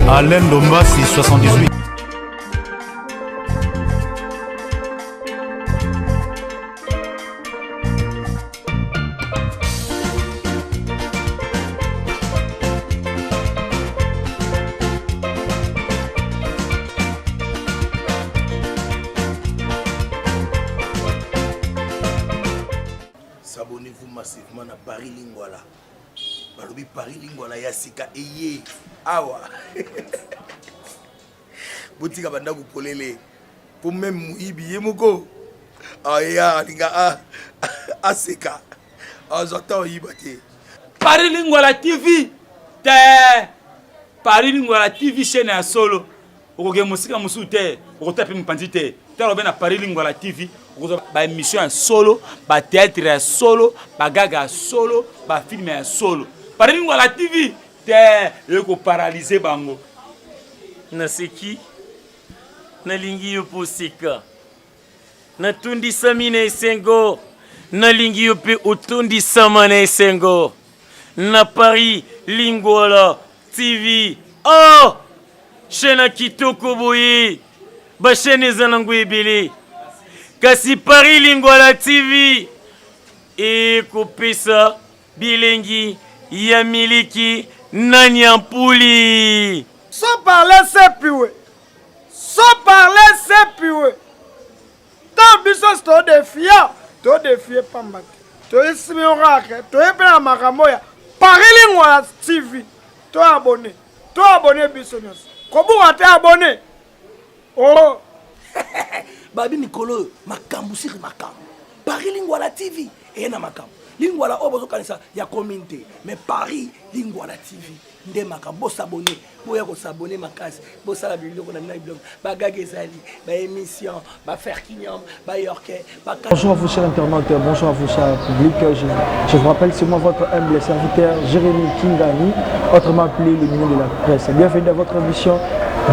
Alain Dombasi 78. Abonnez-vous massivement à Paris Lingwala. Balobi Paris Lingwala Yasika Eye. Awa. Boutika banda kupolele. Pour même Mouibi Yemoko. Aya linga Asika. J'entends Yibate. Paris Lingwala TV. Paris Lingwala TV chaîne à solo. Okoge musika musute. Okotape mpandite. Talo bena Paris Lingwala TV. Ba émission en solo, ba théâtre en solo, ba gaga en solo, ba film en solo. Par exemple, la TV, tu ko paralyser bango. Na seki, na lingi yo posika. Na tundi samine sengo, na lingi yo pe utundi samane sengo. Na Paris Lingwala TV. Oh! Shena kitoko boye. Ba shene zanangu ebele. Kasi Paris Lingwala TV ekopesa bilengi ya miliki na Nyampuli. Sans parler c'est piwe. Sans parler c'est piwe. Tant bisos to défier pambate. To isimi orake, to epena makamoya. Paris Lingwala TV. To abonné bisos. Kobu ate abonné. Oh. Babi Mikolo, makambu siri makambu. Paris Lingwala TV, et na makambu. Lingwala obozo kanisa ya communauté, mais Paris Lingwala TV. Nde makambu, bo s'abonner, boya ko s'abonner makasi, bo sala biloko na blog, ba gagezali, ba émission, ba faire kinyam, ba yorké, ba. Bonjour à vous chers internautes, bonjour à vous chers publics. Je vous rappelle, c'est moi votre humble serviteur Jérémy Kingani, autrement appelé le milieu de la presse. Bienvenue dans votre émission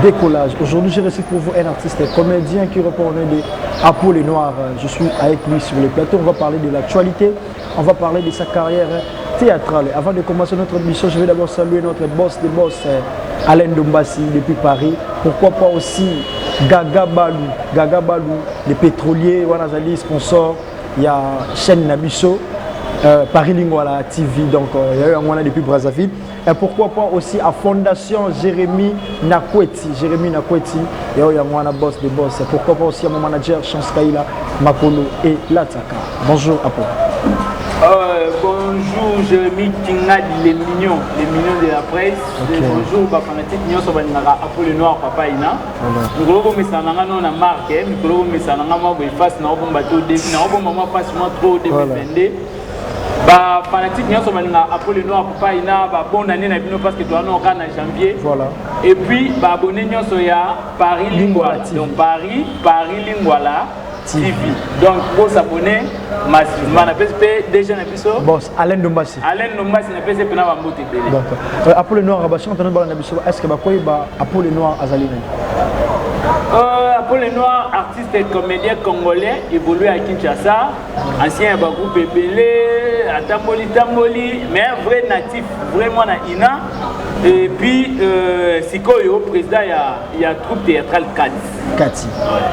Décollage. Aujourd'hui, j'ai reçu pour vous un artiste comédien qui répond au nom de Apollo Noir. Je suis avec lui sur le plateau. On va parler de l'actualité, on va parler de sa carrière théâtrale. Avant de commencer notre émission, je vais d'abord saluer notre boss des boss, Alain Dombasi depuis Paris. Pourquoi pas aussi Gaga Balou, le pétrolier, Wanazali, sponsor, il y a chaîne Nabiso. Paris Lingwala TV, donc il y a eu un mois depuis Brazzaville. Et pourquoi pas aussi à Fondation Jérémy Nakweti, il y a eu un mois boss de boss. Pourquoi pas aussi à mon manager Chance Kaila, Makolo et Lataka. Bonjour Apollo. Bonjour Jérémy Kingad, les mignons de la presse. Okay. Bonjour fanatique Nyon Sobanara Apollo Noir Papa Ina. Nous avons mis ça dans la marque, nous avons mis ça dans la marque, face na bon bateau défi, na bon moment pas trop 2022. Ba fanatique Nyon Sobanara Apollo Noir Papa Ina, ba bonne année na bino parce que toi non en janvier. Voilà. Et puis ba abonné Nyon Soya Paris Lingwala. Donc Paris Lingwala TV. Donc, pour s'abonner, massivement, on appelle déjà un épisode. Boss, Alain Dombasi. Alain Dombasi, on appelle ça un mot télé. D'accord. Apollo Noir, est-ce que Apollo Noir Azali? Apollo Noir, artiste et comédien congolais, évolué à Kinshasa, ancien groupe Bébélé, à Tamboli, mais un vrai natif, vraiment na Ina. Et puis, Sikoyo, président, il y a troupe théâtrale Kati.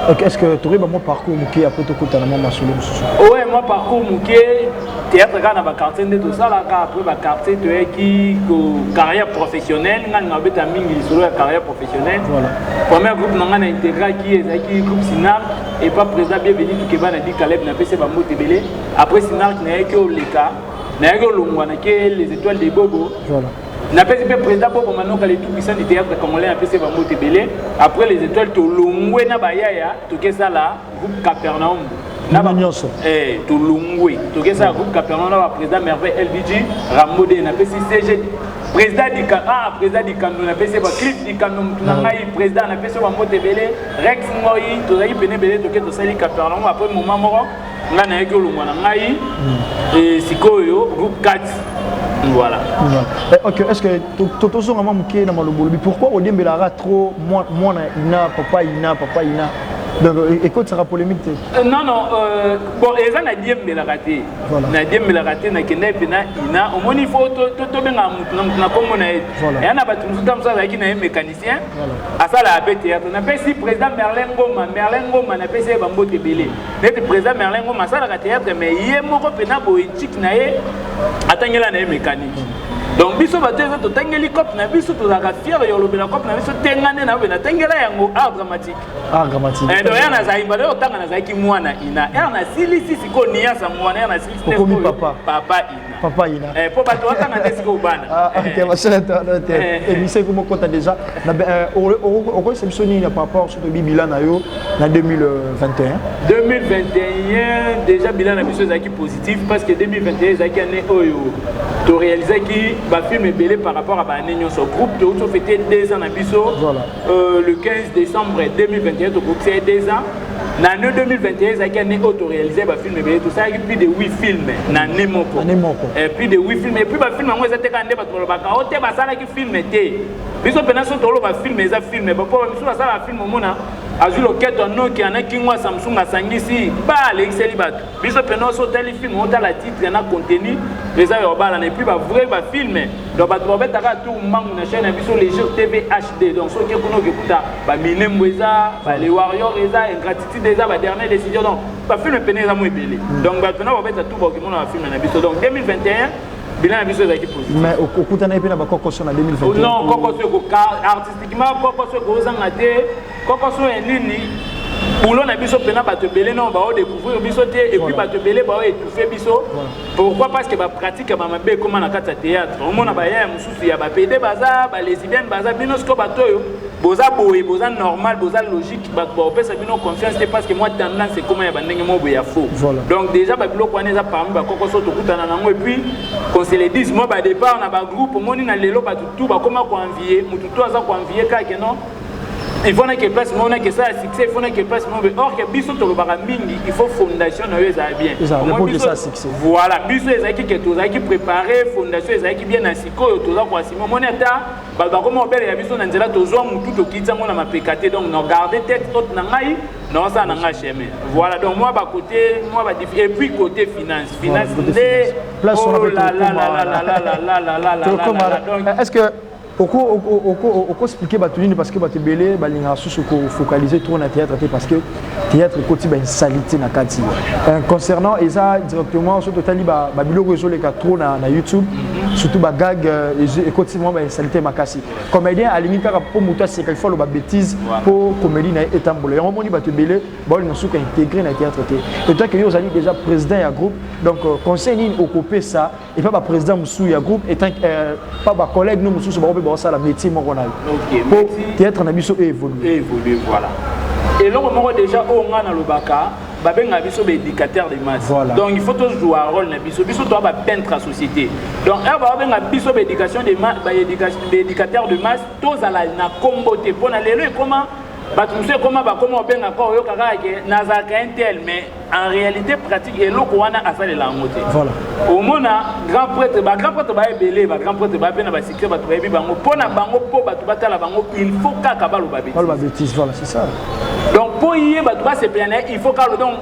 Ok, est-ce que tu aurais mon parcours Mouké après tout côté dans Masolo? Oui, mon parcours Mouké, théâtre dans ma quartier de tout ça, là, après ma quartier, tu es qui carrière professionnelle, on a fait une carrière professionnelle. Voilà. Premier groupe, on a intégré qui est le groupe Sinar, et pas président bienvenu, qui va dit Caleb, n'a pas fait Bambo Tébélé. Après Sinar, il n'y a que Oleka, il n'y a que les étoiles des Bobo. Voilà. N'a pas été président pour maintenant que les tout puissants du théâtre congolais a fait Bambo Tébélé. Après les étoiles, tu l'ongoué na bayaya, tu es ça là, groupe Capernaum. Tu l'ongoué, tu es ça, groupe Capernaum, président Merveille LBG, Ramodé, n'a pas CG. Président du Canon, n'a pas fait Cliff du Canon, président n'a pas fait Bambo Tébélé, Rex Moï, tu as eu Bénébélé, tu es ça, Capernaum, après mon maman, on a eu le Mwanangaï, et Sikoyo, groupe 4. Voilà. Ok, est-ce que tu as vraiment manqué dans le boulot? Pourquoi au début il y a trop moi ina papa ina Donc, écoute, ça sera polémique. Non, non, bon, et ça, n'a dit mais la raté. N'a dit mais la raté, n'a qu'une épina, ina, au moins il faut tout bien à comme on a été. Et on a battu tout comme ça avec un mécanicien. À ça, la théâtre. On a fait si président Merlin Goma, on a fait si Bambo Tébélé. Le président Merlin Goma, ça, la théâtre, mais il y a mon repéna poétique, naé, atteignez la mécanique. Donc, biso bateau to tangeli cop na biso to la fier yo lobela cop na biso tengane na bena tangela yango art dramatique. Art dramatique. Et donc yana za ibale o tanga na za ki mwana ina. Yana sili sisi ko niya sa mwana yana sili sisi ko papa. Papa ina. Papa ina. Po bato tanga desiko bana. Ah, OK, ma chère et monsieur comment compte déjà na au quoi c'est biso ni par rapport sur le bilan na yo na 2021. 2021 déjà bilan na biso za ki positif parce que 2021 za ki année oyo to réaliser qui va film belé par rapport à Banénion son groupe de auto fêté 2 ans à Bisso. Voilà. Le 15 décembre 2021 au groupe c'est 2 ans. L'année 2021 ça qui a auto réalisé va film belé tout ça et puis de 8 films l'année moko. Et puis de 8 films et puis va film moi ça te kandé ba to ba ka o te ba sala ki film té. Biso pena so to lo ba film eza film ba po biso la sala film mona azul oket no ki ana kingwa Samsung asangisi ba le celibat. Biso pena so tali film on ta la titre na contenu les a yobala et puis ba vrai ba film donc ba to beta ka tout mangu na chaîne biso les jeux TV HD donc so ki kuno ki kuta ba minembo eza ba les warriors eza ingratitude eza ba dernière décision donc ba film pena eza mo ebele donc ba pena ba beta tout ba ki mona film na biso donc 2021 bilan à biso ezaki positif. Mais au kutana epena ba kokoso na 2021. Non, kokoso ko artistiquement kokoso ko zanga te, kokoso nini boulot na biso pena ba te belé non ba o découvrir biso te et puis ba te belé ba o étouffer biso. Pourquoi? Parce que ba pratique ba mabe comme na kata théâtre. On mona ba ya mususu ya ba PD baza, ba lesbienne baza bino sko batoyo. Boza boye, boza normal, boza logique, ba opesa bino confiance parce que moi tendance c'est comment ya bandenge mo boya faux. Donc déjà ba bilo kwa neza parmi ba kokoso to kutana nango et puis qu'on se le dise moi ba départ na ba groupe moni na lelo ba tout ba comment ko envier, mutu to aza ko envier ka que non. Il faut que place mon que ça succès, il faut que place mon or que biso to lobara mingi, il faut fondation na yo za bien. Pour que ça succès. Voilà, biso ezaki que to za ki préparer fondation ezaki bien na siko to za kwa simo moneta ba comment belle ya biso na nzela to zo mutu to kitsa ngona mapekate donc non garder tête haute na ngai non ça na ngai chemin. Voilà donc moi ba côté moi ba et puis côté finance place on a est-ce que Oko expliquer Batulini parce que Batubele balinga sous focaliser trop na théâtre parce que théâtre côté ba une salité na kati. Concernant Eza directement sur total ba biloko zo les trop na YouTube surtout ba gag et côté moi ba une salité makasi. Comédien alingi kaka pour muta c'est quelque fois le ba bêtise pour comédie na etambolo. Et on moni Batubele ba na souka intégrer na théâtre té. Et toi que yo zali déjà président ya groupe donc conseil ni occuper ça et pas ba président musu ya groupe et pas ba collègue nous musu ça la métier mon ronal. OK. Pour théâtre na biso évoluer voilà. Et là on déjà au nga na lobaka ba benga biso be éducateur de masse. Voilà. Donc il faut tous jouer un rôle na biso doit ba peintre la société. Donc là ba benga biso be éducation de masse ba éducateur de masse tous à la na comboté pour na lelo comment comment benga encore yo kaka ke nazaka intel mais en réalité pratique et loko wana asale la ngote. Voilà. Au mona grand prêtre ba ebele ba grand prêtre ba pena ba secret ba to yebi bango pona bango po ba to batala bango il faut kaka ba lo ba bêtise. Ba bêtise voilà c'est ça. Donc pour y ba to ba se planer il faut kaka donc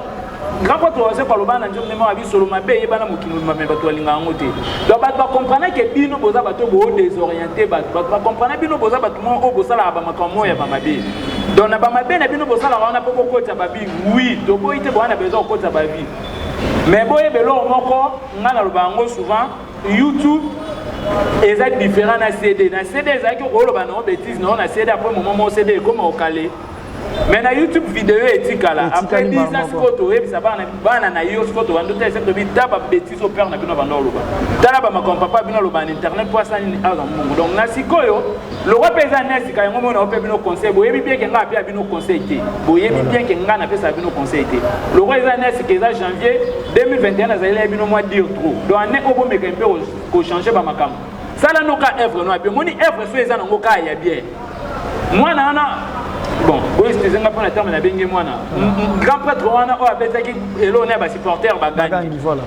grand prêtre ose pa lo bana njom nemo abi solo mabe ye bana mokino mabe ba to linga ngote. Donc ba comprendre que bino boza ba to bo désorienté ba comprendre bino boza ba to mo o bosala ba makamo ya ba mabe. Donc na ba mabe na bino bosala wana poko kota babi oui to bo ite bo na besoin kota babi mais boye belo moko ngana lo bango souvent YouTube est différent na CD ezaki ko ba no bêtise non na CD après moment mo CD comme au calé mais na YouTube vidéo etikala après 10 ans photo et ça va na yo photo ando te c'est de taba bêtise au père na bino bando lo ba tala ba makom papa bino lo ba internet pour ça ni ala mungu donc na sikoyo le roi paysan nesi ka ngomo na opé bino conseil boye bien que nga apia bino conseil té boye bien que nga na fait ça bino conseil té le roi paysan nesi que ça janvier 2021 na zali bino moi dire trop donc ane obo me kempe ko changer ba makam ça la no ka œuvre no apia moni œuvre so eza na ngoka ya bien moi na bon, oui, c'est un peu la terme de Bengue Moana. Grand prêtre, on a fait un supporter Bagani. Voilà.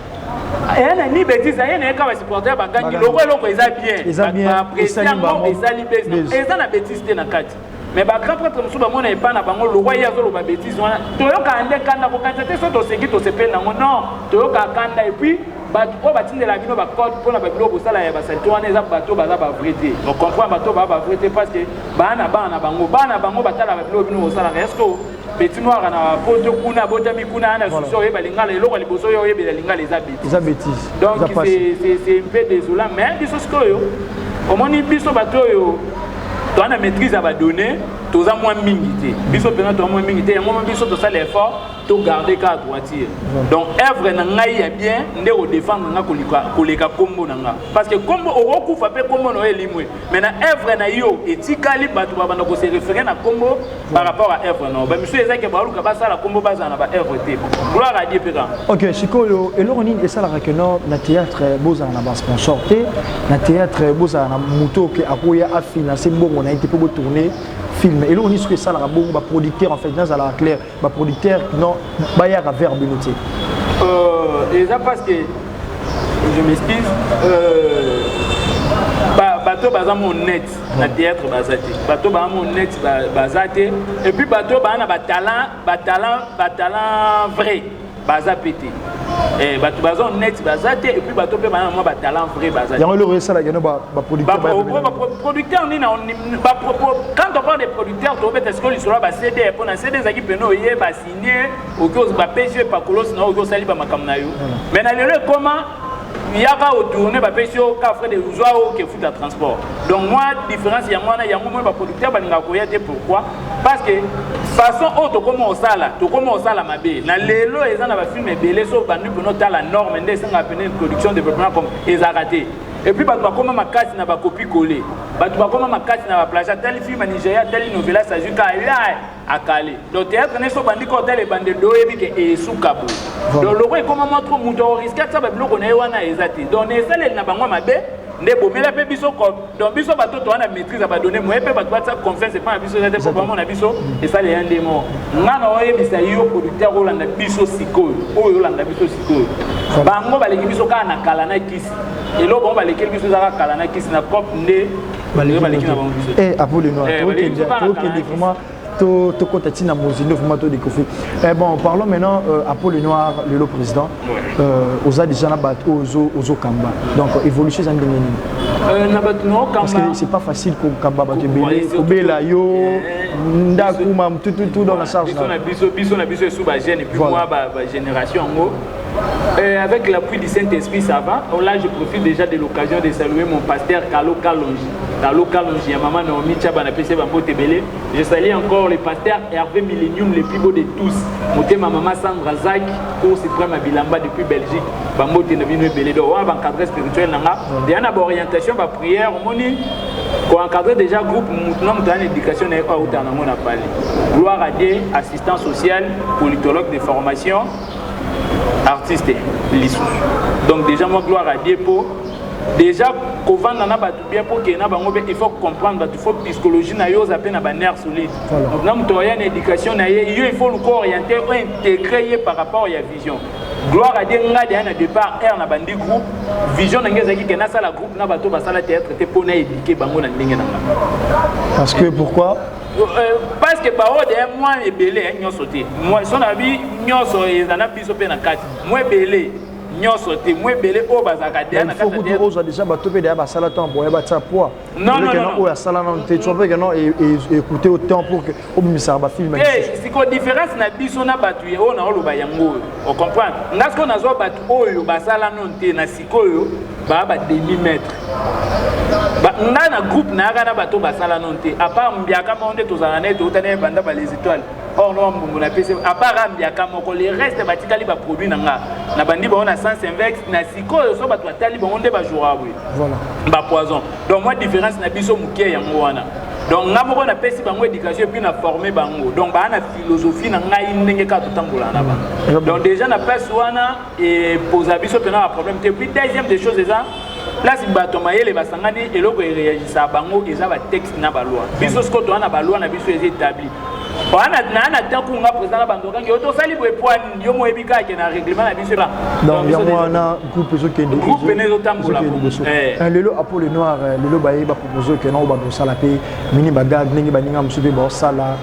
Et ni bêtise, il y a un supporter Bagani. Le roi, il est bien. Il est bien. Et ça, la bêtise, c'est na kati. mais ba grand prêtre musu ba mona e pa na bango le roi yazo lo ba bêtise wana toyoka ande kanda ko kanta te so to seki to sepel nango non toyoka kanda et puis bato oyo batindela bino bacode mpona babilo kosala ya basalite wana eza bato baza bavrai te ocomprend bato baa bavrai te parce que baa na bango batala babilo bino kosalaka est ce que petit noir na poto kuna botami kuna ana suso oyeba lingala eloko liboso oyo oyebela lingala eza bêtise donc c'est un peu désolant mais biso sikoyo omoni biso bato oyo toana maîtrise ya badonné toza moins mingi te biso mpena toza moins mingi te yango biso tosala effort to garder ka droitier donc œuvre na ngai ya bien nde kodéfendre nga koleka kombo na nga parce que kombo okokufa mpe kombo na oyo elimwe mais na œuvre na yo etikali bato babanda kose référé na kombo par rapport à œuvre na bamisu ezaki baluka basala kombo bazala na baœuvre te gloire à Dieu peka ok sikoyo eloko nini esalaka keno na théâtre bozala na basponsor te na théâtre bozala na moto oke akoya afinance mbongo na ye te mpo botourner film et là on dit que ça la bon ba producteur en fait dans la clair ba producteur non ba ya vers Benoti et ça parce que je m'excuse bateau bazamo honnête na théâtre bazate bateau bazamo honnête bazate et puis bateau bana ba talent vrai baza pété et bato baza honnête bazate et puis bato pe bana mo ba talent vrai bazate yango le ça la gano ba producteur producteur ni na quand on parle de producteur to peut-être que l'histoire ba CD pour na CD zaki peno ye ba signer au cause ba PG pa kolos na au cause sali ba makamna yo mais na lelo comment yaka autourner ba pesio ka frère de uzoa ke futa transport donc moi différence ya moi na yango moi ba producteur ba ninga ko yete pourquoi parce que façon auto comment on sala mabe na lelo eza na ba film ebele so bandu pono ta la norme ndé senga pene production développement comme ezaraté et puis bato bakoma makasi na ba copie coller bato bakoma makasi na ba plagiat tel film à Nigeria tel novela ça juka à Calais donc théâtre ne so bandi ko tel bande do yebi ke esukabo donc loko e comment montre muto risque ça ba biloko na wana ezati donc ezale na bango mabe nde bomela pe biso ko donc biso bato to wana maîtrise ba donner moi pe bato ba confiance pas biso za te pour na biso et ça les ndemo ngana oyebisa yo producteur olanda biso sikoyo oyo olanda biso sikoyo bango baleki biso ka na kala na kisi et lo bon baleki biso za kala na kisi na cop nde baleki na bango biso et Apollo Noir to vraiment to kotati na mozino vraiment to découvrir bon parlons maintenant Apollo Noir le président oza déjà na bat ozo kamba donc évolution en ndenge na bat no kamba parce que c'est pas facile ko kamba ba tebele obela yo ndakuma tout dans la charge biso na biso sous ba jeune et puis moi ba génération ngo avec l'appui du Saint-Esprit ça va là je profite déjà de l'occasion de saluer mon pasteur Carlo Kalonji ya maman Naomi Chaba na PC Bambo Tebele je salue encore le pasteur Hervé Millennium le plus beau de tous motema maman Sandra Zak au suprême à Bilamba depuis Belgique Bambo Tenabino Belé do wa encadrer spirituel nanga de na orientation ba prière moni ko encadrer déjà groupe non dans l'éducation na pas autant na mona parler gloire à Dieu assistant social politologue de formation artiste lissou donc déjà moi gloire à Dieu pour déjà qu'on vend na batu bien pour que na bango il faut comprendre il faut psychologie na yo zape na ba nerf solide donc na mto ya éducation na ye il faut le corps orienter intégrer par rapport à la vision gloire à Dieu nga na départ na bandi groupe vision na ngezaki ke na sala groupe na bato basala théâtre te pour na éduquer bango na ndenge na parce que pourquoi parce que par ordre moi ebele nyoso te moi son abi nyoso ezana biso pe na kati moi ebele nyoso te moi ebele o bazaka de na kati de ozo déjà bato pe de ba sala temps boye ba tsa poids non o ya sala na te tu veux que non écouter autant pour que o misa ba film c'est quoi différence na biso na batu o na oloba yango on comprend ngasko na zo batu oyo basala non te na sikoyo ba demi-mètre na groupe na kana bato basala non te à part mbiaka monde tozana net otane banda ba les étoiles or non mbongo na PC à part mbiaka moko les reste batikali ba produit nanga na bandi ba on a sens inverse na sikoyo so bato atali ba onde ba jour abwe voilà ba poison donc moi différence na biso mukie yango wana donc nga moko na pesi bango éducation puis na former bango donc ba na philosophie na ngai ndenge ka totambola na ba donc déjà na place wana et poser biso pena un problème te puis deuxième des choses ça là si bato mayele basangani eloko réagissa bango eza ba texte na ba loi biso sko to na ba loi na biso établi na takunga président bandoka yo to sali bo point yo mo ebika ke na règlement na biso là donc ya mwana groupe ezokende groupe nezo tambola lelo Apollo Noir lelo baye ba proposer que non ba sala pe mini bagag ndenge baninga musupe ba sala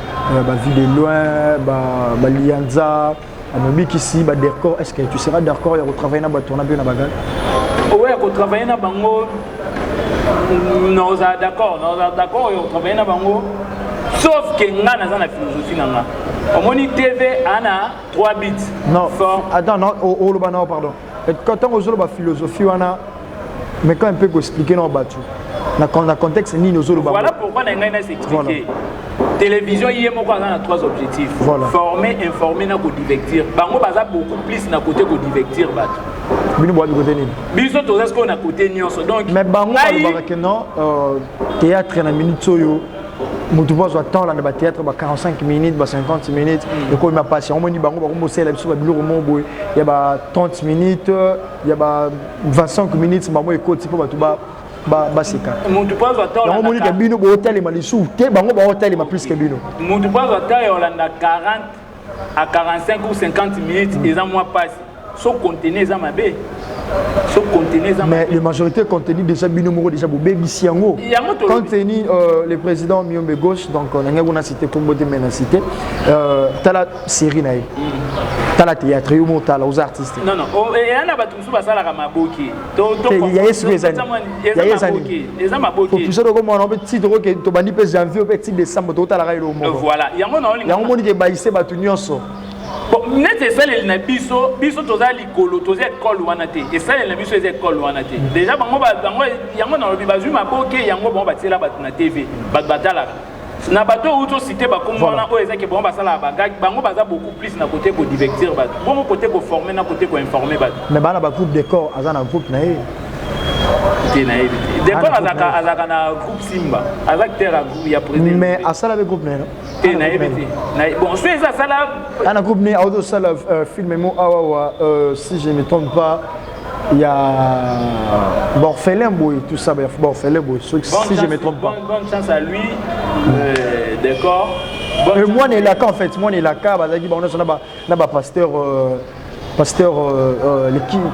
ba vie de loin ba lianza amobiki si ba décor est-ce que tu seras d'accord ya retravailler na ba tourner bien na bagag ouais ko travailler na bango non d'accord yo travailler na bango sauf que nga naza na philosophie nanga omoni TV ana 3 bits non attends non oh non pardon quand on ozolo ba philosophie wana mais quand un peu expliquer non batu na contexte ni ozolo ba voilà pourquoi na ngai na s'expliquer télévision hier moko a 3 objectifs former informer na ko divertir bango baza beaucoup plus na côté ko divertir batu bino boa côté nini biso toza ce qu'on a côté nyonso donc mais bango ba que non théâtre na minute oyo mutu bozo attend là na théâtre ba 45 minutes ba 50 minutes et ko ma passion on moni bango ba ko mosela biso ba biloko mo boy ya ba 30 minutes ya ba 25 minutes bango ekoti po batu ba seka mutu bozo attend là on moni que bino bo hotel ma lisu te bango ba hotel ma plus que bino mutu bozo attend yo là 40 à 45 ou 50 minutes et ça moi passe so contenu ça mabe so contenu ça mais la majorité contenu déjà bino moko déjà bobebi siango contenu le président Miombe gauche donc on a cité Kombo de mena cité tala série naï tala théâtre yo motala aux artistes non et ana batusu basala ka maboki to il y a maboki pour ça comme on petit to que to bandi pe janvier petit décembre to tala ka ilo mo voilà yango moni ke baisse batu nyonso bon nete sale na biso toza likolo toza école wana te et sale na biso école wana te déjà bango yango na lobi bazui maboke yango bango batiela batu na TV batala na bato uto cité ba komona o ezaki bango basala bagag bango baza beaucoup plus na côté ko divertir batu bon côté ko former na côté ko informer batu mais bana ba groupe décor azana groupe na ye décor azaka na groupe Simba avec terre groupe ya président mais asala be groupe na no bon c'est ça là un groupe né auto sala film mo awa si je me trompe pas il y a Borfelin Boy tout ça Borfelin Boy si je me trompe pas bonne chance à lui d'accord moi né là en fait moi né là ka bazaki ba on a pasteur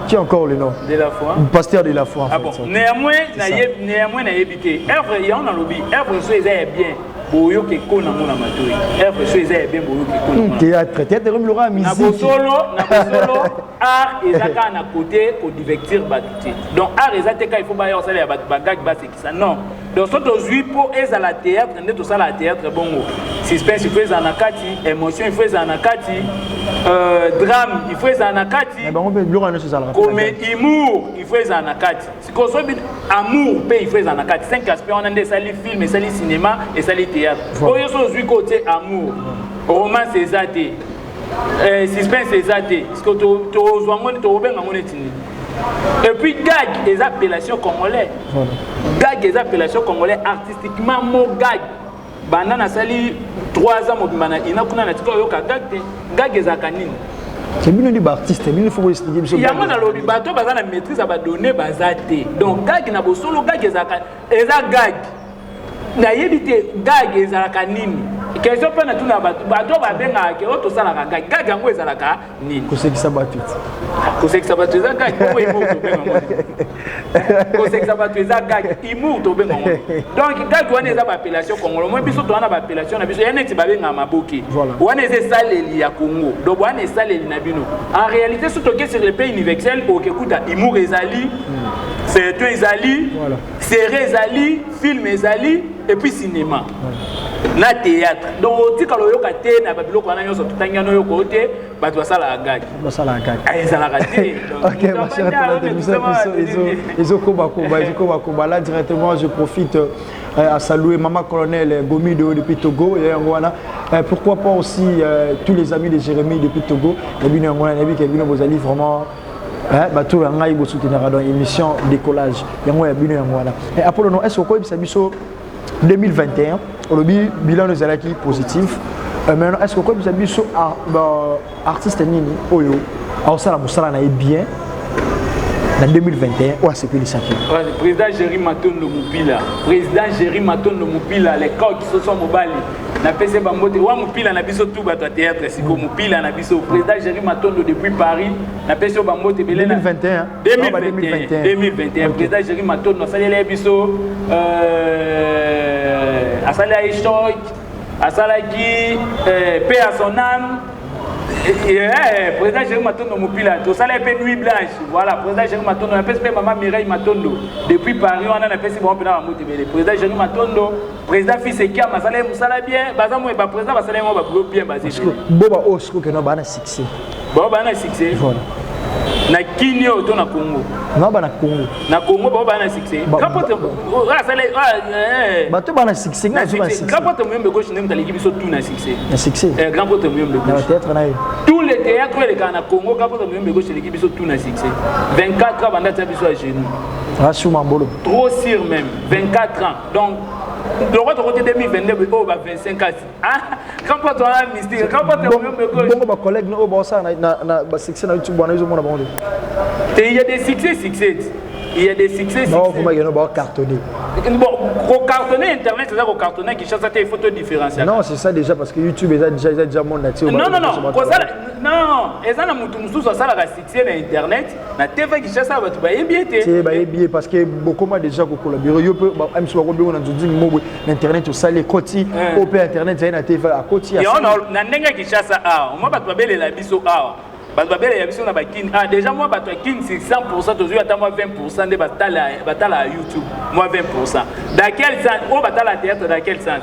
qui encore le nom de la foi pasteur de la foi en fait bon néanmoins na yebité œuvre y on a lobby œuvre so est bien boyo ke kona mona matoi œuvre so est bien boyo ke kona théâtre comme Laurent musique na bosolo art ezaka na côté ko divertir batuti donc art ezateka il faut ba yo sala ya bagag ba c'est ça non donc so to zui po ezala théâtre ndeto sala théâtre bongo suspense il faut ezana kati émotion il faut ezana kati drame il faut ezana kati comédie humour il faut ezana kati siko so amour pe il faut ezana kati 5 aspects on a des sali film et sali cinéma et sali théâtre oyo so zui côté amour romance ezate suspense ezate siko to zwango to benga ngone tini et puis gag les appellations congolais gag les appellations congolais artistiquement mo gag banana sali 3 ans mobimana ina kuna na tiko yoka gag ezaka nini c'est bien des artistes mais il faut expliquer il y a mon lobi bato bazana maîtrise ba donner bazate donc gag na bosolo gag ezaka gag na yebite gag ezaka nini question pe na tuna bato ba benga ke oto sala ka gag yango ezalaka nini ko se ki sabatu eza gag ko imo to benga ko se ki sabatu eza gag imo to benga donc gag wana eza ba appellation congolais moi biso to wana ba appellation na biso ya neti ba benga maboki wana eza saleli ya Congo donc wana eza saleli na bino en réalité surtout que sur le pays universel au kekuta imo ezali c'est un ezali série ezali film ezali et puis cinéma na théâtre donc tika lo yoka te na babiloko wana nyonso tutangana yo côté bato basala gag ezala gati OK ma chère ils là directement je profite à saluer maman colonel Gomido depuis Togo et wana pourquoi pas aussi tous les amis de Jérémy depuis Togo et bien on a vu que bien vous allez vraiment bato ngai bo soutenir dans émission décollage yango ya bino yango wana et Apollo no est-ce que bisa biso 2021 le bilan nous est positif maintenant est-ce que quoi bisa biso artiste nini oyo au sala musala na bien dans 2021 ou c'est plus ça président Jérémy Matondo Mupila les corps qui se sont mobali na PC Bambote wa mupila na biso tout bato théâtre siko mupila na biso président Jérémy Matondo depuis Paris na PC Bambote belena 2021 2021 président Jérémy Matondo asaleli biso asala échoc asalaki paix à son âme. Président Jérémy Matondo Mupila, tout ça les nuit blanche. Voilà, président Jérémy Matondo, on appelle maman Mireille Matondo. Depuis Paris, on a appelé si bon pénal à motiver. Président Jérémy Matondo, président fils et Kia, Masala Moussala bien, Bazam ou président Masala moi bien basé. Boba Osco que non bana succès. Boba na succès. Voilà. Na Kini au na Congo. Non bana Congo. Na Congo boba na succès. Capote ah ça les bato bana succès na succès. Capote moi gauche n'aime d'aller biso tout na succès. Na succès. Grand pote moi gauche. Na théâtre na tous les théâtres les gars na Congo capote moi gauche l'équipe biso tout na succès. 24 ans banda biso à genoux. Rassou Mambolo. Trop sûr même 24 ans. Donc le roi de côté 2022 oh bah 25 ans. Ah quand pas toi mystique quand pas toi moi gauche. Bon ba collègue no ba ça na ba succès na YouTube bana yo mona ba. Il y a des succès. Il y a des succès. Non, vous m'avez pas cartonné. Bon, pour cartonner Internet, c'est ça pour cartonner qui cherche des photos différentielles. Non, c'est ça déjà parce que YouTube est déjà mon nature. Non. Et ça, nous sommes ça la succès sur Internet. La TV qui cherche ça va tout bien. C'est bien parce que beaucoup de gens qui collaborent. Yo peut même si on a dit mot Internet tout ça les côtés au Internet c'est na TV à côté. Et on a n'enga qui cherche ça ah, moi pas belle la biso ah. Babel ya biso na bakin ah déjà moi bato kin c'est 100% toujours attends moi 20% de batala YouTube moi 20% dans quel sens on batala théâtre dans quel sens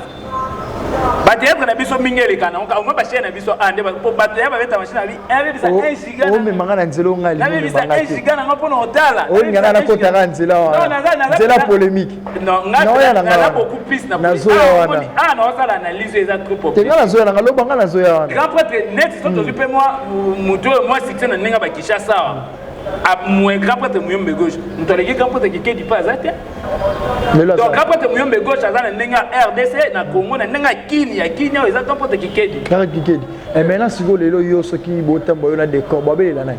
bathéâtre na biso mingele kana on va passer na biso ande pour bathéâtre ba beta machine ali elle bisa 1 giga o me mangana nzelo ngali na bisa 1 giga na ngapo na hotala o ngana na kota ka nzela wa nzela polémique non ngana beaucoup plus na ah non ça l'analyse est trop populaire tenga na zoya na loba ngana zoya wana grand prêtre net so to pe moi succès na ninga ba Kinshasa à moins grand prêtre muyombe gauche mutoleki grand prêtre qui dit pas azate donc grand prêtre muyombe gauche azana ninga RDC na Congo na ninga Kini ya Kini o ezaka prêtre qui dit et maintenant si go lelo yo soki botambo yo na décor babela na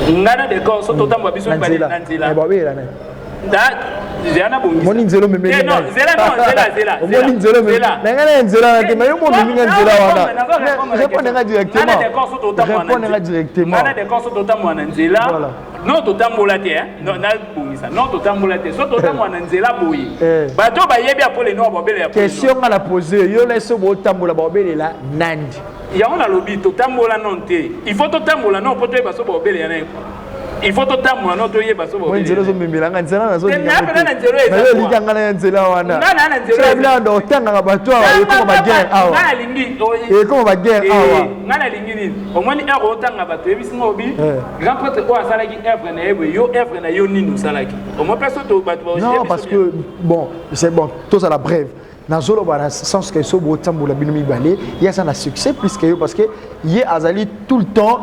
ngana décor so totambo biso ba nzela babela na Zéana bongi. Moni nzelo meme. Non, zela. Moni nzelo meme. Nanga nzela na mais mo meme nzela wana. Répondre directement. Répondre directement. Ngana de corso totambo na nzela. Non totambola te hein. Non na bongisa. Non totambola te. So totambo na nzela boyi. Bato ba yebi apole no bobele ya. Question ngala poser. Yo laisse bo tambola bobele la nandi. Ya on a lobby totambola non te. Il faut totambola non poto ba so bobele ya na. Il faut totalement non toyer baso bo. Moi nzelo zo mimilanga nzela na zo linga. Na nzelo eza. Na yo linga na nzela wana. Na nzelo. Ça bla ndo tanga ka bato awa yeko ba guerre awa. Na lingi. Yeko ba guerre awa. Na lingi ni. Omoni ero tanga bato ebisi ngobi. Grand prêtre o asalaki œuvre na yebo yo œuvre na yo ninu salaki. Omo perso to bato ba. Non parce que bon, c'est bon, tout ça la brève. Dans le sens que ce beau temps pour la binomi balé, il y a ça un succès plus que parce que il y a azali tout le temps,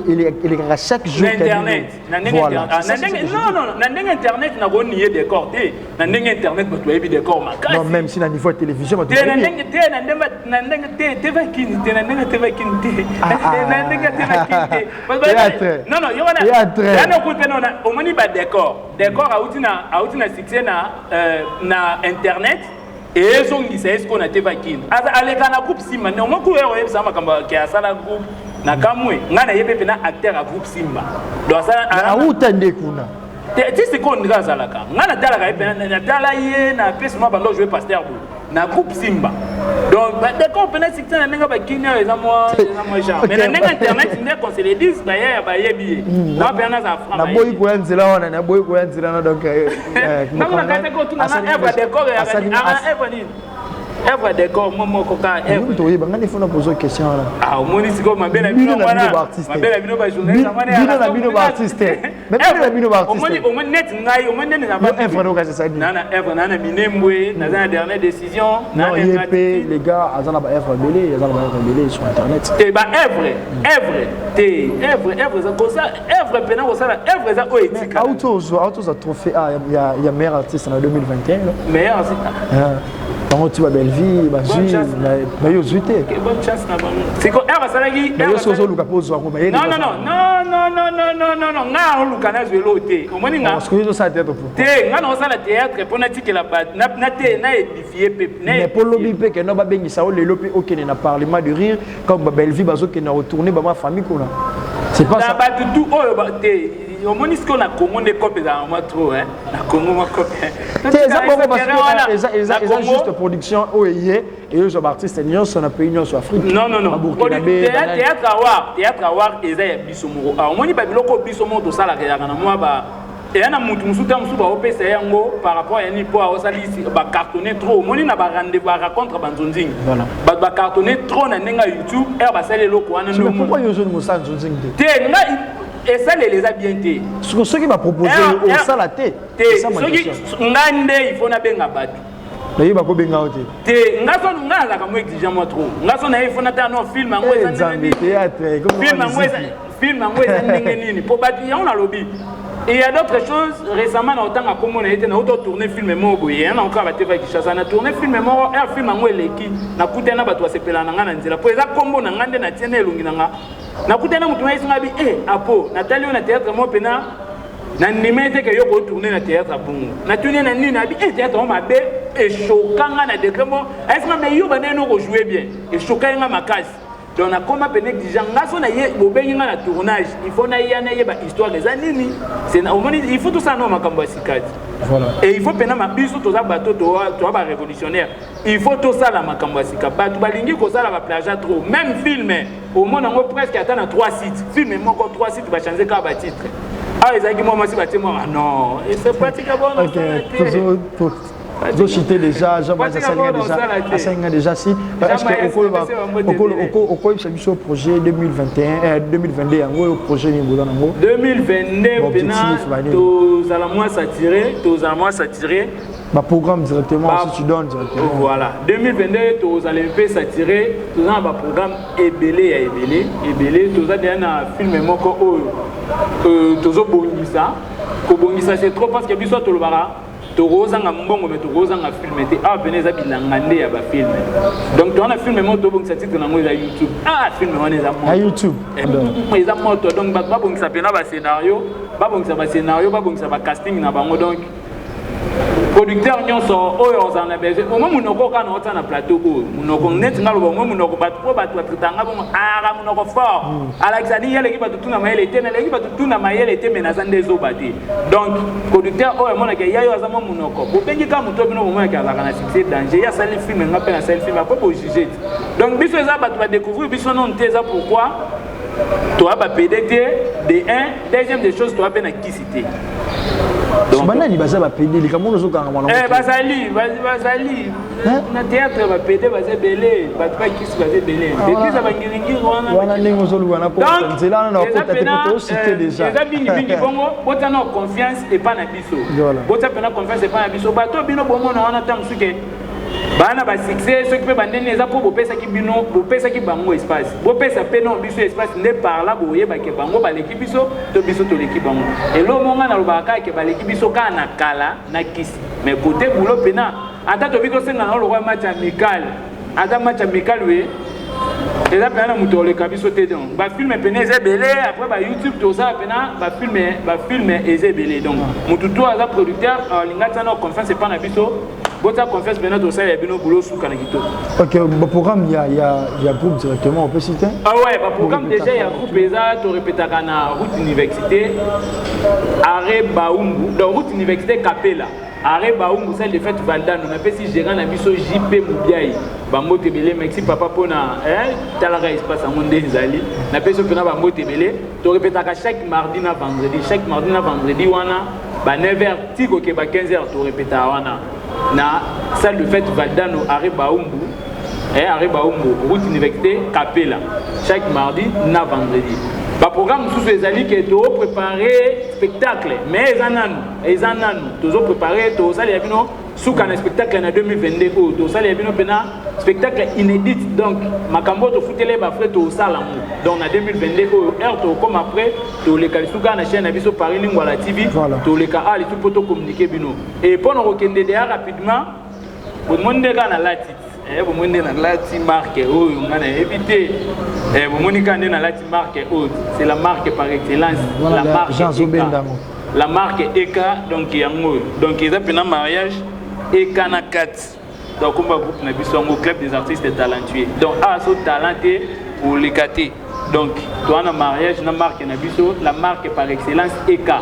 il est chaque jour. Internet, voilà. Non, internet n'a pas nié décor, internet peut être décor ma. Non même si na niveau télévision, ma non, il y a un coup de au moni ba décor a outina succès na internet. Et son qui sait ce qu'on a été vaqué. Avec un groupe Simba, on m'a couru au Sama qui a ça la groupe. Nakamwe, n'a yépe na acteur à groupe Simba. Donc ça a où t'as des kuna. Tu sais qu'on est dans la cam. N'a pas la dala yé na pièce moi bando jouer pasteur na groupe Simba. Donc d'accord, peut être que n'a pas qui n'est à moi mais na internet n'est qu'on se le dise bah yé billet. Moi bien na za franc. Na boy ko nzela wana na boy ko nzela na donc na kata ko tuna na eva décor ya eva ni eva décor momo koka eva to yeba ngani fona poser question là ah moni siko mabela bino wana mabela bino ba journaliste bino na bino ba artiste même na bino ba artiste omoni net ngai omoni na ba eva no ka ça dit na eva na minembwe na za dernière décision na yep les gars azana ba eva belé azana ba eva belé sur internet te ba eva za ko ça eva pena ko ça eva za o etika auto za trophée il y a meilleur artiste en 2021 meilleur artiste bango ti ba belle vie ba Bonne zui chance. ba yo zuité bonne chance na bango c'est quoi er basalaki ba yo sozo luka po zo ko ba non nga oluka na zwelo te omoni nga parce que yo ça théâtre pour te nga na osala théâtre pona tikela ba na te na édifier peuple mais pour lobby pe que no ba bengi ça o lelo pe okene na parlement de rire comme ba belle vie bazo ke na retourner ba ma famille kuna c'est pas ça ba tout oyo ba te omoni ce qu'on a Congo ne copie dans moi trop hein na Congo ma copie ça bon parce que ils juste production oye et les artistes nyons sont na pays nyons sur Afrique non théâtre award eza ya bisomoro omoni ba biloko bisomoro to sala ya kana moi ba et na mutu musuta musuba opesa yango par rapport à ni po osalisi ba cartonner trop omoni na ba rendez-vous ba rencontre banzonzing voilà ba cartonner trop na nenga YouTube et ba sala loko wana no pourquoi yo jeune musa nzonzing te nga et ça les a bien té ce qui va proposer au sala té ça ce qui ngande il faut na benga batu na yiba ko benga ote te ngaso nga za ka mo exigeant moi trop ngaso na il faut na ta no film ngo eza théâtre film ngo eza ndenge nini po batu ya on a lobby. Et il y a d'autres choses, récemment, on a tourné film Mogo, et on a encore battu avec Kishasa, on a tourné film Mogo, et un film Mogo Eleki, na kutena batwa sepela nanga nzela. Pour eza kombo na ngande na tiene elungi nanga. Na kutena mutu mai singa bi apo, Nathalie na théâtre mo pena na nimete ke yo ko tourner na théâtre bongo. Na tuni na nini na bi théâtre mo mabe et chokanga na déclamo. Est-ce que mais yo baneno ko jouer bien et chokanga makasi. Donc on a comme appelé des gens na ye bobengi na tournage il faut na ya ba histoire des années c'est il faut tout ça non makambo sikati voilà et il faut pena mabiso to za bato to ba révolutionnaire il faut tout ça la makambo sikati bato balingi ko ça la plagiat trop même film au monde on presque atteint 3 sites film moko 3 sites ba changer ka ba titre ah ezaki moi si ba témoin non et c'est pratiquement OK je citais déjà si est-ce que au projet 2021 2022 yango projet ni bola nango 2022 pena to za la mois s'attirer ma programme directement si tu donnes directement voilà 2022 to allez s'attirer to za ba programme ebelé to za na film moko to zo bongisa ko bongisa c'est trop parce que biso to le bara Torozanga mbongo mais torozanga film était venez bilanga nde ya ba film donc on a film moto bon ça titre nango ya YouTube film on est à YouTube ils a moto donc ba bon ça pena ba scénario ba casting na bango donc producteur nyonso oyo ozana besoin au moins munoko kana ota na plateau oyo munoko net ngalo ba moi munoko ba tritanga bon munoko fort Alexandre yele ki ba tutuna mayele te na leki ba tutuna mayele te menaza ndezo bati donc producteur oyo mona ke yayo azama munoko bo bengi ka muto bino mo ka za kana succès danger ya sali film nga pe na sali film apa bo juger donc biso eza ba ba découvrir biso non teza pourquoi toi ba PDT de 1 deuxième des choses toi ben na kisité donc banani baza ba PD li kamono zo kanga mwana bazali na théâtre ba PD baza belé ba pas kisi baza belé depuis ça bangiringi wana ningo zo luana ko nzela na ko tete ko cité déjà eza bingi bongo bota na confiance et pas na biso bota pena confiance et pas na biso bato bino bongo na wana tant suke bana ba succès ceux qui peut bandene eza po bopesa ki bino bopesa ki bango espace bopesa pe non biso espace ne par là boye ba ke bango ba l'équipe biso to biso to l'équipe bango et lo monga na lobaka ke ba l'équipe biso ka na kala na kisi mais côté boulot pena ata to biko senga na lo match amical we eza pena muto le kabiso te donc ba film pena eza belé après ba YouTube to ça pena ba film eza belé donc mutu to aza producteur lingata na confiance et pas na biso bota confiance maintenant to ça ya bino boulot sous kanakito. OK, le programme il y a groupe directement on peut citer. Ouais, ba programme déjà il y a groupe eza to répéter kana route université arrêt Baumbu dans route université Capella. Arrêt Baumbu celle de fête Valdan on appelle si gérant na biso JP Moubiaï. Bango tebele merci papa pona talaka espace en monde ezali. Na peso pena bango tebele to répéter chaque mardi na vendredi wana ba 9h tiko ke ba 15h to répéter wana. Na salle de fête Valdano arrêt Baumbu route université Capella chaque mardi na vendredi ba programme sous les alliés qui to préparer spectacle mais ezananu toujours préparer to ça les bino sous un spectacle en 2022 to ça les bino pena spectacle inédit donc makambo to futele ba frère to ça donc en 2022 to comme après to les kalisuka na chaîne abiso Paris Lingwala TV to les ka ali tout poto communiquer bino et pour nous rekende derrière rapidement Bon monde kana lati. Bon monde na lati marque oyo ngana éviter. Bon monde kana na lati marque oyo. C'est la marque par excellence, voilà, la marque Jean Zobendango. La marque Eka donc yango. Donc ils appellent un mariage Eka na 4. Donc on va groupe na biso au club des artistes talentueux. Donc à ce talenté pour les cater. Donc toi na mariage na marque na biso, la marque par excellence Eka.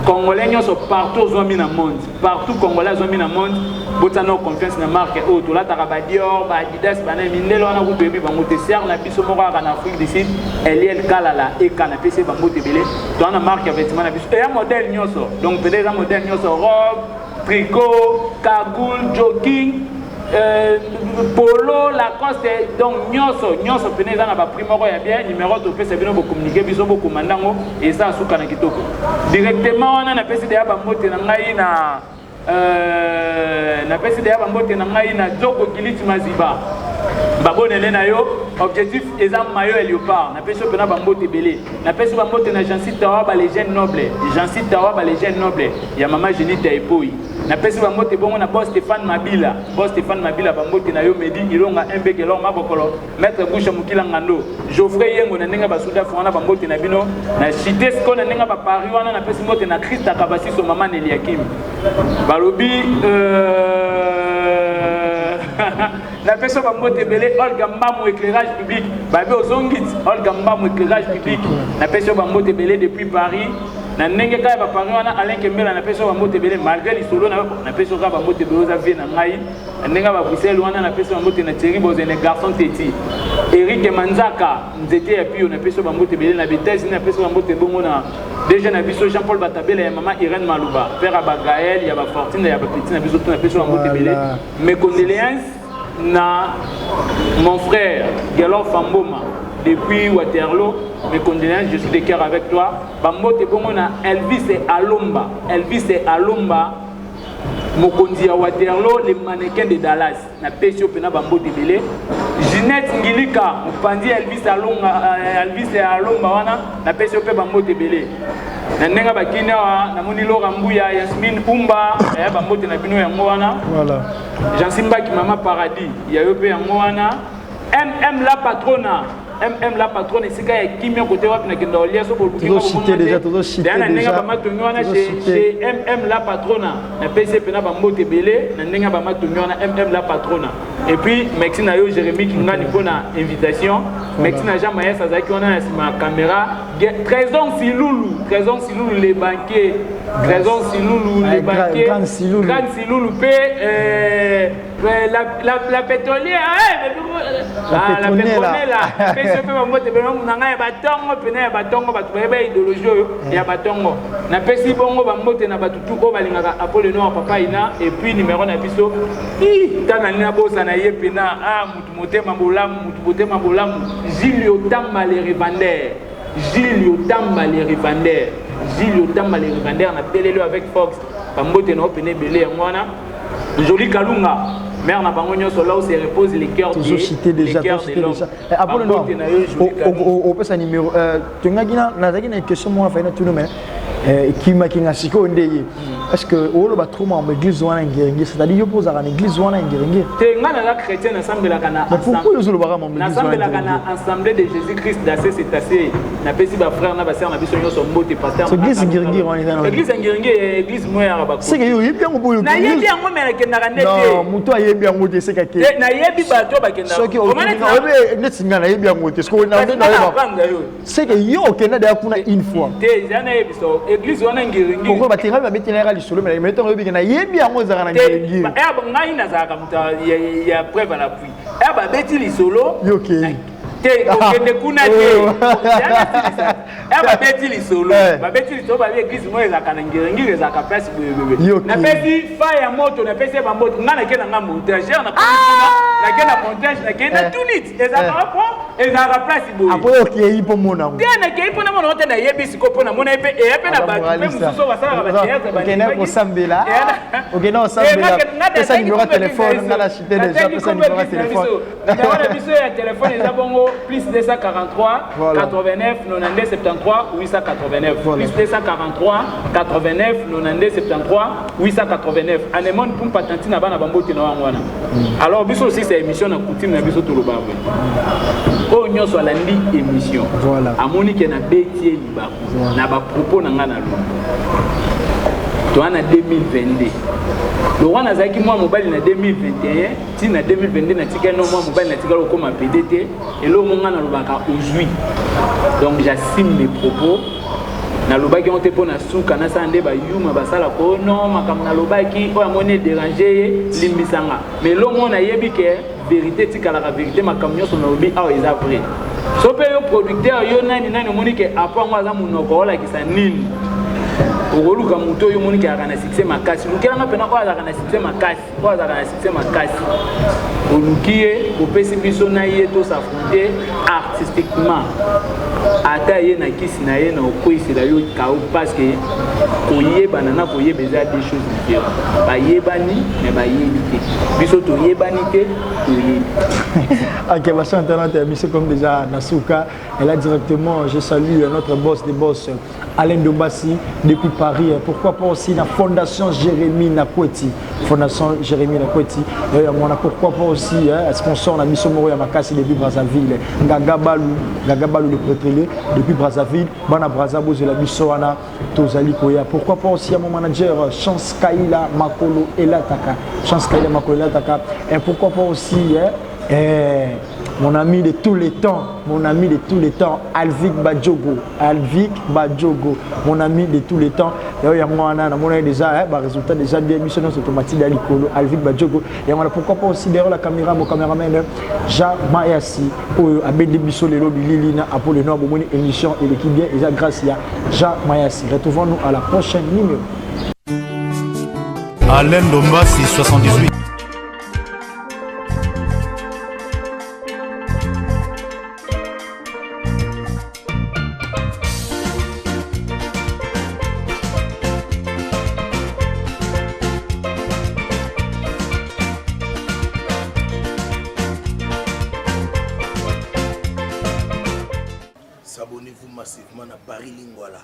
Congolais sont partout au monde. Partout Congolais sont dans le monde. Botano confiance na marque o to la Tarabadior, ba Adidas, ba Mindelo na ku bebi ba ngote ser na biso moko en Afrique du Sud, Eliel Kalala et kana PC ba ngote belé. To na marque vêtement na biso. Et un modèle nyoso. Donc peut-être un modèle nyoso robe, tricot, cagoule, jogging, polo, Lacoste, donc nyoso peut-être na ba primero ya bien numéro to PC bino bo communiquer biso bo comandango et ça suka na kitoko. Directement on a PC de ba ngote na ngai na pesi de bambote na ngai na Joko Kiliti Maziba babonele na yo objectif ezam mayo léopard na pesi pena bambote belé na pesi bambote na Jansi Tawa ba les jeunes nobles Jansi Tawa ba les jeunes nobles ya mama Jenita Epoi na pesi bambote bongo na boss Stéphane Mabila bambote na yo Medi Ilonga Mbeke Long Mabokolo maître Boucha Mukila Ngando Geoffrey Yengo na nenga basuda fona bambote na bino na Chitesco na nenga ba Paris wana na pesi mbote na Christa Kabasi so mama Neliakim balobi la personne va monter belé Olga Mbamou éclairage public babe ozongit Olga Mbamou éclairage public la personne va monter belé depuis Paris na ndenge ka ba Paris wana Alain Kembela na personne va monter belé malgré l'isolo na personne va monter belé za vie na ngai ndenge ba Bruxelles wana na personne va monter na Thierry Bozene garçon Teti Eric Manzaka nzete ya pio na personne va monter belé na Bethesda na personne va monter bongo na déjà na biso Jean-Paul Batabela ya maman Irène Malouba père Abagaël ya ba Fortune ya ba Petit na biso na personne va monter belé mes condoléances na mon frère Galon Famboma depuis Waterloo, mes condoléances, je suis de cœur avec toi. Bambote bongo na Elvis et Alomba Mokondi à Waterloo, les mannequins de Dallas na pesio pena bambote belé Ginette Ngilika Mopandi Elvis et Alomba wana na pesio pe bambote belé na nenga bakina na moni Laura Mbuya Yasmine Umba ya bambote na bino yango wana voilà Jansimba ki mama Paradis ya yo pe yango wana MM la patronne c'est quand kimia côté wapi na kenda olia so boluki ko cité déjà na nenga ba matongi wana chez MM la patronne na PC pena ba mbote belé na nenga ba matongi wana MM la patronne et puis Maxine ayo Jérémy Kingani pona invitation Maxine Jean Maes azaki wana na sima caméra Trésor Siloulou les banquiers Trésor Siloulou les banquiers Grand Siloulou la pétrolière la pétrolière pese pe bamote belongo na ngai batongo pena ya batongo batu ba idéologie ya batongo na pesi bongo bamote na batutu ko balingaka Apollo Noir papa ina et puis numéro na biso tana na bosa na ye pena mutu motema bolamu Gilles Tamba les revendeurs na telelo avec Fox bamote na opene belé ya mwana Joli Kalunga mère na bango nyonso là où se repose les cœurs toujours cité déjà Apollo Noir au pesa numéro tungagina nazaki na question moi fa na tout mais kima kinga siko ndeye est-ce que olo ba trop en église wana ngenge c'est-à-dire yo posa na église wana ngenge te ngana la chrétien ensemble la kana pourquoi yo zolo ba na ensemble la kana assemblée de Jésus-Christ d'assez c'est assez na pesi ba frère na ba sœur na biso nyonso mbote pasteur église ngenge wana église ngenge église moya ba c'est que yo yebi yango boyo na yebi yango mais la kenda ndete non muto ayebi yango te c'est que na yebi bato ba kenda soki o net ngana yebi yango te sko na c'est que yo kenda da kuna une fois te jana yebi so église wana ngenge pourquoi ba tira ba betinera li solo mais mettons yebi na yebi yango za kana ngenge ngai na za ka muta ya preuve à l'appui ba beti li solo OK te okende kuna te ba beti li solo ba église mo ezaka na ngenge ezaka place bebe na pesi fa ya moto na pesi ba moto ngana ke na ngambo montage na kena montage na kena tunit ezaka Et ça a place ici. Après, ok, il peut mon amour. Bien, il faut mon hôtel à Yébis, qu'on a mon épée et à peine à battre. Même si on va faire la théâtre, ok, au Sambela. Ok, non, au Sambela. C'est ça, numéro de téléphone, on a acheté déjà, c'est ça, numéro de téléphone. Numéro de téléphone, ils ont plus 243 89 92 73 889. Plus 243 89 92 73 889. Anémone pour patenter na bana bambo tino wana. Alors biso aussi c'est émission na coutume na biso tolo babwe. O nyoso la ndi émission. Voilà. Amoni ke na betie liba. Na ba propos na ngana lo. To ana 2022. Le roi Nazaki moi mobile na 2021, ti na 2022 na tika no moi mobile na tika ko ma PDT et lo monga na lobaka aujourd'hui. Donc j'assume mes propos. Na lobaki on te pona suka na sande ba yuma basala ko non makam na lobaki o amone déranger limbisanga. Mais lo mona yebi ke vérité tika la vérité makam nyoso na lobi a eza vrai. So pe yo producteur yo nani moni ke apa ngwa za munoko la kisa nini. Ogoluka muto yo moni ke akana succès makasi. Lukela na pena ko akana succès makasi. Ko akana succès makasi. Olukiye opesi biso na ye to s'affronter artistiquement. Ata ye na kisi na ye na okoisi la yo kao parce que koyeba na koyeba des choses différentes. Ba yebani mais ba yebite. Biso to yebani te to yebi. Ok, ma chère internaute, monsieur comme déjà Nasuka, et là directement, je salue notre boss des boss, Alain Dombassi, depuis Paris. Pourquoi pas aussi la Fondation Jérémy Nakweti. Fondation Jérémy Nakweti. Pourquoi pas aussi, sponsor, la mission Moro Yamakasi depuis Brazzaville. Gagabalou le prêtrelé depuis Brazzaville. Bana Brazzabo, la mission Ana Tozali Koya. Pourquoi pas aussi à mon manager, Chance Kaila Makolo Elataka. Chance Kaila Makolo Elataka. Et pourquoi pas aussi, mon ami de tous les temps, Alvik Badjogo, mon ami de tous les temps. Il y a moi déjà résultat déjà bien mission automatique d'Alikolo, Alvik Badjogo. Et pourquoi pas aussi derrière la caméra, mon caméraman Jean Mayassi, Abedi Bisso Lelo Lilina, Apollo Noir, mon émission et l'équipe bien, et grâce à Jean Mayassi. Retrouvons-nous à la prochaine numéro. Alain Dombassi 78. Abonnez-vous massivement à Paris Lingwala.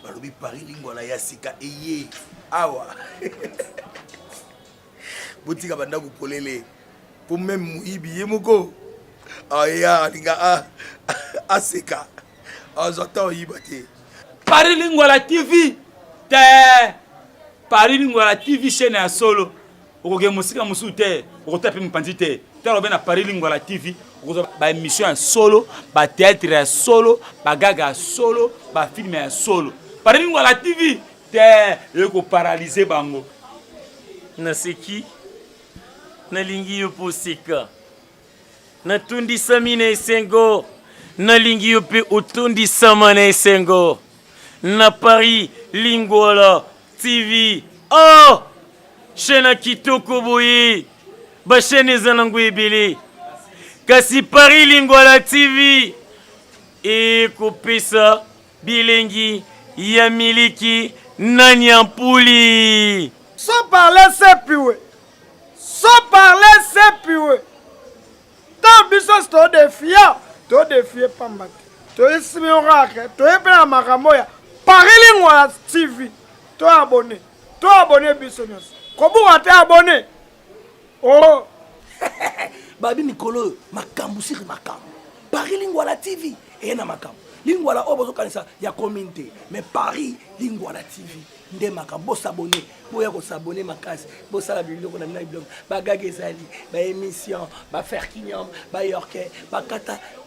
Balobi Paris Lingwala Yasika Eye. Awa. Boutika banda ku polele. Pour même muibi yemoko. Aya linga asika. Azata yibate. Paris Lingwala TV. Te. Paris Lingwala TV chaîne ya solo. Okoge musika musute. Okotape mpandite. Talo bena Paris Lingwala TV. Ba émission en solo, ba théâtre en solo, ba gaga en solo, ba film en solo. Par exemple, la TV, te ko paralyser bango. Na seki, na lingi yo posika. Na tundi samine esengo, na lingi yo pe utundi samane esengo. Na Paris Lingwala TV. Oh! Shena kitoko boye. Ba shene zanango ebele. Kasi Paris Lingwala TV et kopesa bilengi ya miliki Nanyampuli. Sans parler c'est piwe. Sans parler c'est piwe. Tant biso sto défier pambate. To isimi orake, to epena makamoya. Paris Lingwala TV. To abonné biso nyos. Kobuka te abonné. Oh. Babi Nicolo, makambu siri makambu. Paris Lingwala TV, et na makambu. Lingwala obozo kanisa ya communauté, mais Paris Lingwala TV. Nde makambu, bo s'abonner, bo ya ko s'abonner makasi, bo sala biloko na blog, ba gagezali, ba émission, ba faire kinyam, ba yorke, ba kata